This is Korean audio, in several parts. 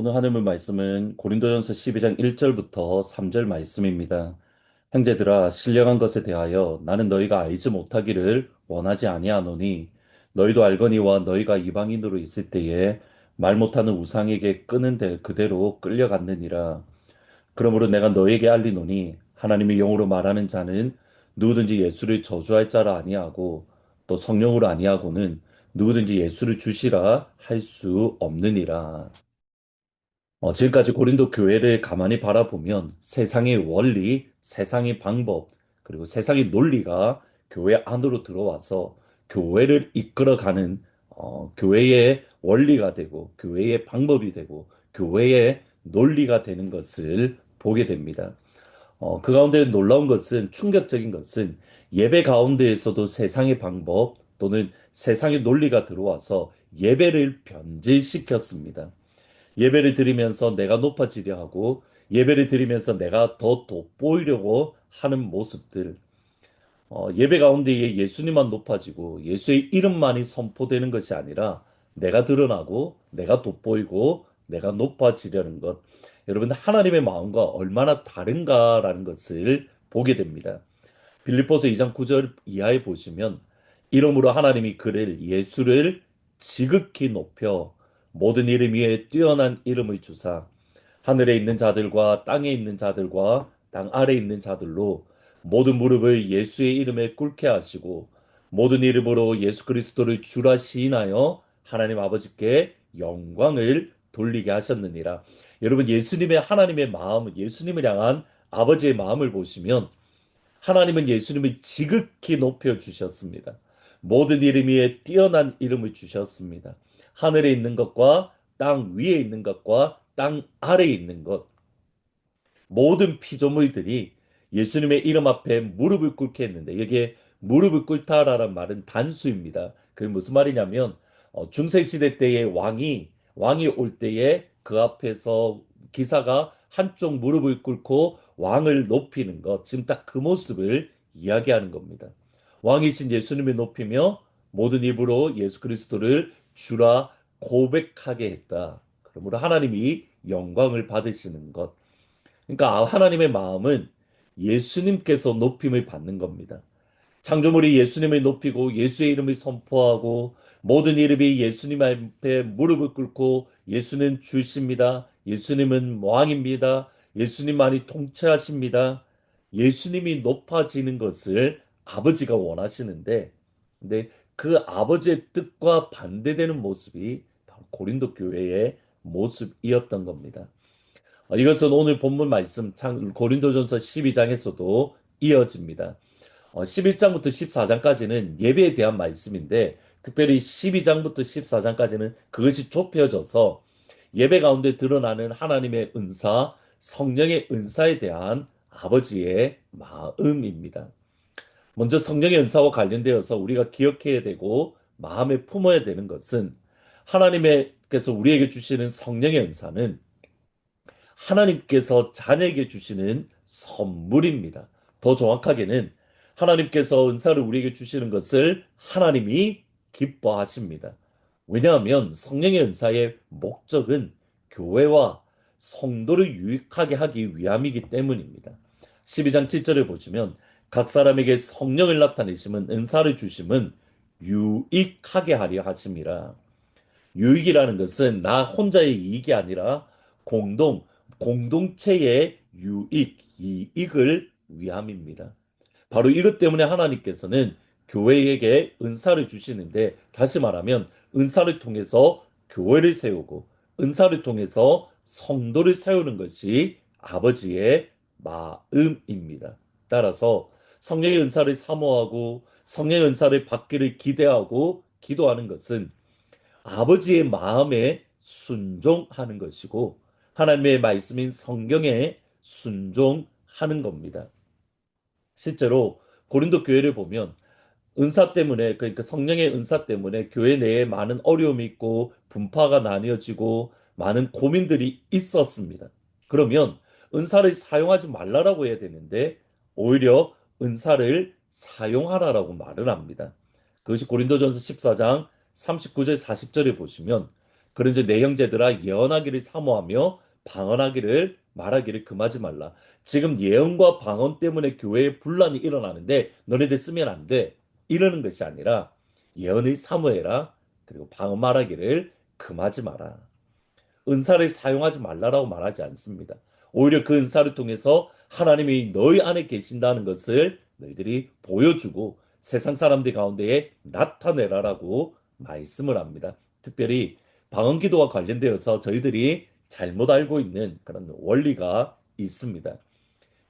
오늘 하나님의 말씀은 고린도전서 12장 1절부터 3절 말씀입니다. 형제들아 신령한 것에 대하여 나는 너희가 알지 못하기를 원하지 아니하노니 너희도 알거니와 너희가 이방인으로 있을 때에 말 못하는 우상에게 끄는 데 그대로 끌려갔느니라. 그러므로 내가 너희에게 알리노니 하나님의 영으로 말하는 자는 누구든지 예수를 저주할 자라 아니하고 또 성령으로 아니하고는 누구든지 예수를 주시라 할 수 없느니라. 지금까지 고린도 교회를 가만히 바라보면 세상의 원리, 세상의 방법, 그리고 세상의 논리가 교회 안으로 들어와서 교회를 이끌어가는 교회의 원리가 되고 교회의 방법이 되고 교회의 논리가 되는 것을 보게 됩니다. 그 가운데 놀라운 것은 충격적인 것은 예배 가운데에서도 세상의 방법 또는 세상의 논리가 들어와서 예배를 변질시켰습니다. 예배를 드리면서 내가 높아지려 하고 예배를 드리면서 내가 더 돋보이려고 하는 모습들. 예배 가운데에 예수님만 높아지고 예수의 이름만이 선포되는 것이 아니라 내가 드러나고 내가 돋보이고 내가 높아지려는 것. 여러분 하나님의 마음과 얼마나 다른가라는 것을 보게 됩니다. 빌립보서 2장 9절 이하에 보시면 이름으로 하나님이 그를 예수를 지극히 높여 모든 이름 위에 뛰어난 이름을 주사 하늘에 있는 자들과 땅에 있는 자들과 땅 아래에 있는 자들로 모든 무릎을 예수의 이름에 꿇게 하시고 모든 이름으로 예수 그리스도를 주라 시인하여 하나님 아버지께 영광을 돌리게 하셨느니라. 여러분 예수님의 하나님의 마음, 예수님을 향한 아버지의 마음을 보시면 하나님은 예수님을 지극히 높여 주셨습니다. 모든 이름 위에 뛰어난 이름을 주셨습니다. 하늘에 있는 것과 땅 위에 있는 것과 땅 아래에 있는 것, 모든 피조물들이 예수님의 이름 앞에 무릎을 꿇게 했는데 여기에 무릎을 꿇다라는 말은 단수입니다. 그게 무슨 말이냐면 중세시대 때의 왕이 올 때에 그 앞에서 기사가 한쪽 무릎을 꿇고 왕을 높이는 것, 지금 딱 그 모습을 이야기하는 겁니다. 왕이신 예수님을 높이며 모든 입으로 예수 그리스도를 주라 고백하게 했다. 그러므로 하나님이 영광을 받으시는 것. 그러니까 하나님의 마음은 예수님께서 높임을 받는 겁니다. 창조물이 예수님을 높이고 예수의 이름을 선포하고 모든 이름이 예수님 앞에 무릎을 꿇고 예수는 주십니다. 예수님은 왕입니다. 예수님만이 통치하십니다. 예수님이 높아지는 것을 아버지가 원하시는데 근데 그 아버지의 뜻과 반대되는 모습이 바로 고린도 교회의 모습이었던 겁니다. 이것은 오늘 본문 말씀 고린도전서 12장에서도 이어집니다. 11장부터 14장까지는 예배에 대한 말씀인데 특별히 12장부터 14장까지는 그것이 좁혀져서 예배 가운데 드러나는 하나님의 은사, 성령의 은사에 대한 아버지의 마음입니다. 먼저 성령의 은사와 관련되어서 우리가 기억해야 되고 마음에 품어야 되는 것은 하나님께서 우리에게 주시는 성령의 은사는 하나님께서 자녀에게 주시는 선물입니다. 더 정확하게는 하나님께서 은사를 우리에게 주시는 것을 하나님이 기뻐하십니다. 왜냐하면 성령의 은사의 목적은 교회와 성도를 유익하게 하기 위함이기 때문입니다. 12장 7절을 보시면 각 사람에게 성령을 나타내심은 은사를 주심은 유익하게 하려 하심이라. 유익이라는 것은 나 혼자의 이익이 아니라 공동, 공동체의 유익, 이익을 위함입니다. 바로 이것 때문에 하나님께서는 교회에게 은사를 주시는데 다시 말하면 은사를 통해서 교회를 세우고 은사를 통해서 성도를 세우는 것이 아버지의 마음입니다. 따라서 성령의 은사를 사모하고 성령의 은사를 받기를 기대하고 기도하는 것은 아버지의 마음에 순종하는 것이고 하나님의 말씀인 성경에 순종하는 하는 겁니다. 실제로 고린도 교회를 보면 은사 때문에, 그러니까 성령의 은사 때문에 교회 내에 많은 어려움이 있고 분파가 나뉘어지고 많은 고민들이 있었습니다. 그러면 은사를 사용하지 말라라고 해야 되는데 오히려 은사를 사용하라라고 말을 합니다. 그것이 고린도전서 14장 39절 40절에 보시면, 그런즉 내 형제들아 예언하기를 사모하며 방언하기를 말하기를 금하지 말라. 지금 예언과 방언 때문에 교회에 분란이 일어나는데 너네들 쓰면 안 돼, 이러는 것이 아니라 예언을 사모해라. 그리고 방언 말하기를 금하지 마라. 은사를 사용하지 말라라고 말하지 않습니다. 오히려 그 은사를 통해서 하나님이 너희 안에 계신다는 것을 너희들이 보여주고 세상 사람들 가운데에 나타내라라고 말씀을 합니다. 특별히 방언 기도와 관련되어서 저희들이 잘못 알고 있는 그런 원리가 있습니다.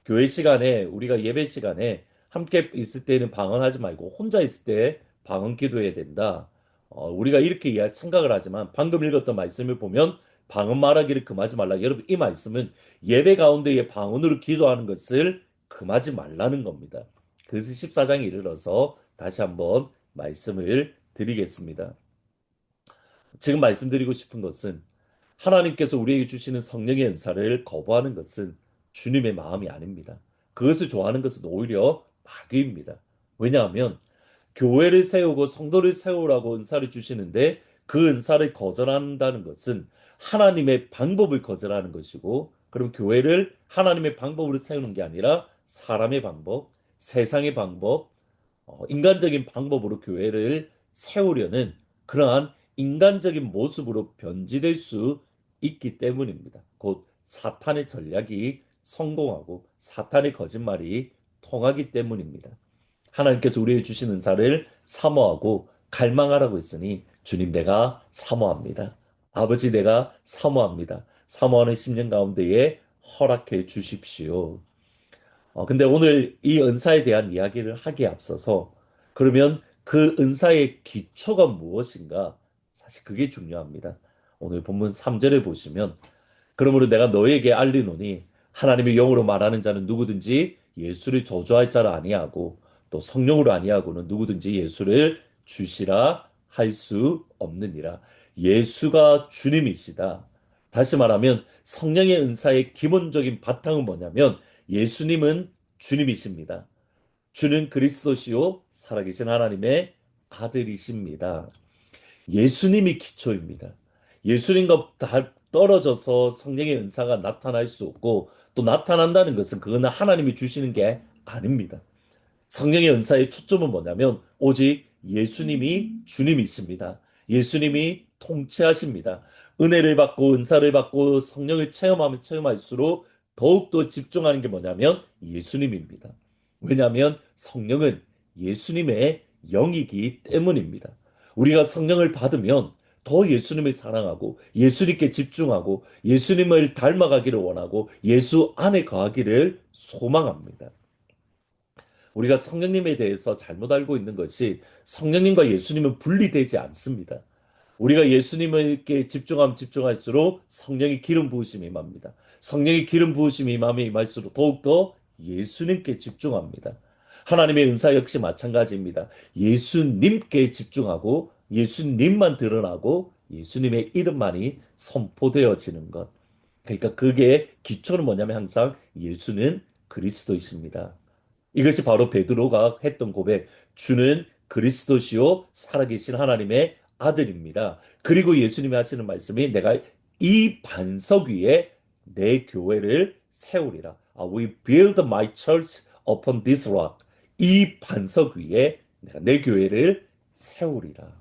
교회 시간에, 우리가 예배 시간에 함께 있을 때는 방언하지 말고 혼자 있을 때 방언 기도해야 된다. 우리가 이렇게 생각을 하지만 방금 읽었던 말씀을 보면 방언 말하기를 금하지 말라. 여러분, 이 말씀은 예배 가운데에 방언으로 기도하는 것을 금하지 말라는 겁니다. 그래서 14장에 이르러서 다시 한번 말씀을 드리겠습니다. 지금 말씀드리고 싶은 것은, 하나님께서 우리에게 주시는 성령의 은사를 거부하는 것은 주님의 마음이 아닙니다. 그것을 좋아하는 것은 오히려 마귀입니다. 왜냐하면 교회를 세우고 성도를 세우라고 은사를 주시는데 그 은사를 거절한다는 것은 하나님의 방법을 거절하는 것이고, 그럼 교회를 하나님의 방법으로 세우는 게 아니라 사람의 방법, 세상의 방법, 인간적인 방법으로 교회를 세우려는 그러한 인간적인 모습으로 변질될 수 있기 때문입니다. 곧 사탄의 전략이 성공하고 사탄의 거짓말이 통하기 때문입니다. 하나님께서 우리에게 주신 은사를 사모하고 갈망하라고 했으니, 주님 내가 사모합니다. 아버지 내가 사모합니다. 사모하는 10년 가운데에 허락해 주십시오. 근데 오늘 이 은사에 대한 이야기를 하기에 앞서서, 그러면 그 은사의 기초가 무엇인가? 사실 그게 중요합니다. 오늘 본문 3절에 보시면, 그러므로 내가 너에게 알리노니 하나님의 영으로 말하는 자는 누구든지 예수를 저주할 자라 아니하고 또 성령으로 아니하고는 누구든지 예수를 주시라 할 수 없느니라. 예수가 주님이시다. 다시 말하면 성령의 은사의 기본적인 바탕은 뭐냐면 예수님은 주님이십니다. 주는 그리스도시요 살아계신 하나님의 아들이십니다. 예수님이 기초입니다. 예수님과 다 떨어져서 성령의 은사가 나타날 수 없고, 또 나타난다는 것은 그거는 하나님이 주시는 게 아닙니다. 성령의 은사의 초점은 뭐냐면 오직 예수님이 주님이십니다. 예수님이 통치하십니다. 은혜를 받고 은사를 받고 성령을 체험하면 체험할수록 더욱더 집중하는 게 뭐냐면 예수님입니다. 왜냐하면 성령은 예수님의 영이기 때문입니다. 우리가 성령을 받으면 더 예수님을 사랑하고 예수님께 집중하고 예수님을 닮아가기를 원하고 예수 안에 거하기를 소망합니다. 우리가 성령님에 대해서 잘못 알고 있는 것이, 성령님과 예수님은 분리되지 않습니다. 우리가 예수님께 집중하면 집중할수록 성령의 기름 부으심이 임합니다. 성령의 기름 부으심이 임함에 임할수록 더욱더 예수님께 집중합니다. 하나님의 은사 역시 마찬가지입니다. 예수님께 집중하고 예수님만 드러나고 예수님의 이름만이 선포되어지는 것. 그러니까 그게 기초는 뭐냐면 항상 예수는 그리스도이십니다. 이것이 바로 베드로가 했던 고백. 주는 그리스도시요 살아계신 하나님의 아들입니다. 그리고 예수님이 하시는 말씀이 내가 이 반석 위에 내 교회를 세우리라. We build my church upon this rock. 이 반석 위에 내가 내 교회를 세우리라.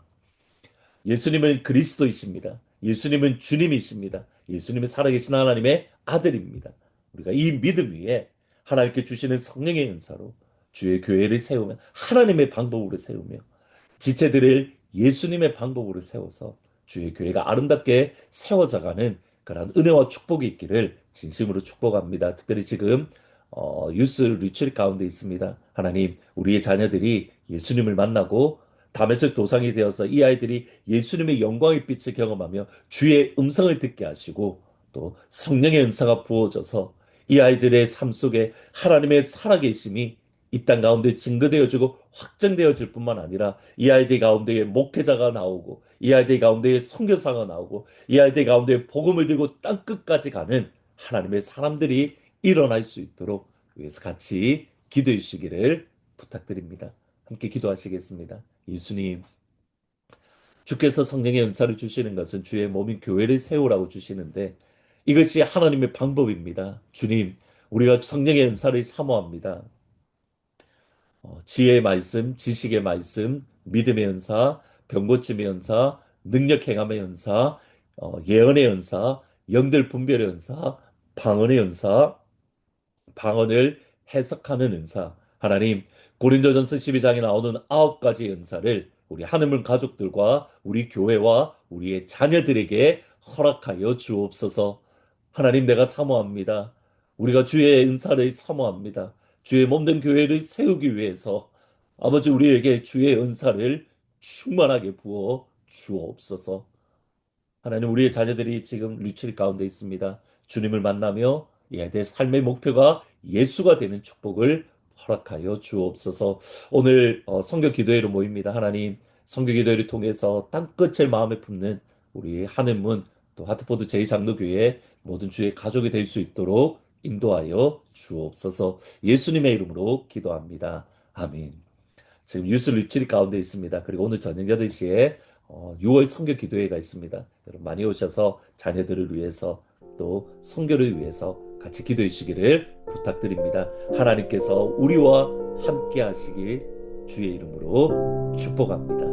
예수님은 그리스도이십니다. 예수님은 주님이십니다. 예수님은 살아계신 하나님의 아들입니다. 우리가 이 믿음 위에 하나님께 주시는 성령의 은사로 주의 교회를 세우면, 하나님의 방법으로 세우며 지체들을 예수님의 방법으로 세워서 주의 교회가 아름답게 세워져가는 그런 은혜와 축복이 있기를 진심으로 축복합니다. 특별히 지금 유스 리트릿 가운데 있습니다. 하나님, 우리의 자녀들이 예수님을 만나고 다메섹 도상이 되어서 이 아이들이 예수님의 영광의 빛을 경험하며 주의 음성을 듣게 하시고 또 성령의 은사가 부어져서 이 아이들의 삶 속에 하나님의 살아계심이 이 땅 가운데 증거되어지고 확정되어질 뿐만 아니라 이 아이들 가운데에 목회자가 나오고 이 아이들 가운데에 선교사가 나오고 이 아이들 가운데 복음을 들고 땅 끝까지 가는 하나님의 사람들이 일어날 수 있도록 위해서 같이 기도해 주시기를 부탁드립니다. 함께 기도하시겠습니다. 예수님, 주께서 성령의 은사를 주시는 것은 주의 몸인 교회를 세우라고 주시는데 이것이 하나님의 방법입니다. 주님, 우리가 성령의 은사를 사모합니다. 지혜의 말씀, 지식의 말씀, 믿음의 은사, 병고침의 은사, 능력 행함의 은사, 예언의 은사, 영들 분별의 은사, 방언의 은사, 방언을 해석하는 은사. 하나님, 고린도전서 12장에 나오는 9가지 은사를 우리 하느물 가족들과 우리 교회와 우리의 자녀들에게 허락하여 주옵소서. 하나님, 내가 사모합니다. 우리가 주의 은사를 사모합니다. 주의 몸된 교회를 세우기 위해서 아버지 우리에게 주의 은사를 충만하게 부어 주옵소서. 하나님, 우리의 자녀들이 지금 류칠 가운데 있습니다. 주님을 만나며 얘들의 삶의 목표가 예수가 되는 축복을 허락하여 주옵소서. 오늘 선교 기도회로 모입니다. 하나님, 선교 기도회를 통해서 땅끝을 마음에 품는 우리 하늘문 또 하트포드 제2장로교회 모든 주의 가족이 될 수 있도록 인도하여 주옵소서. 예수님의 이름으로 기도합니다. 아멘. 지금 유스 리트릿 가운데 있습니다. 그리고 오늘 저녁 8시에 6월 선교 기도회가 있습니다. 여러분 많이 오셔서 자녀들을 위해서 또 선교를 위해서 같이 기도해 주시기를 부탁드립니다. 하나님께서 우리와 함께 하시길 주의 이름으로 축복합니다.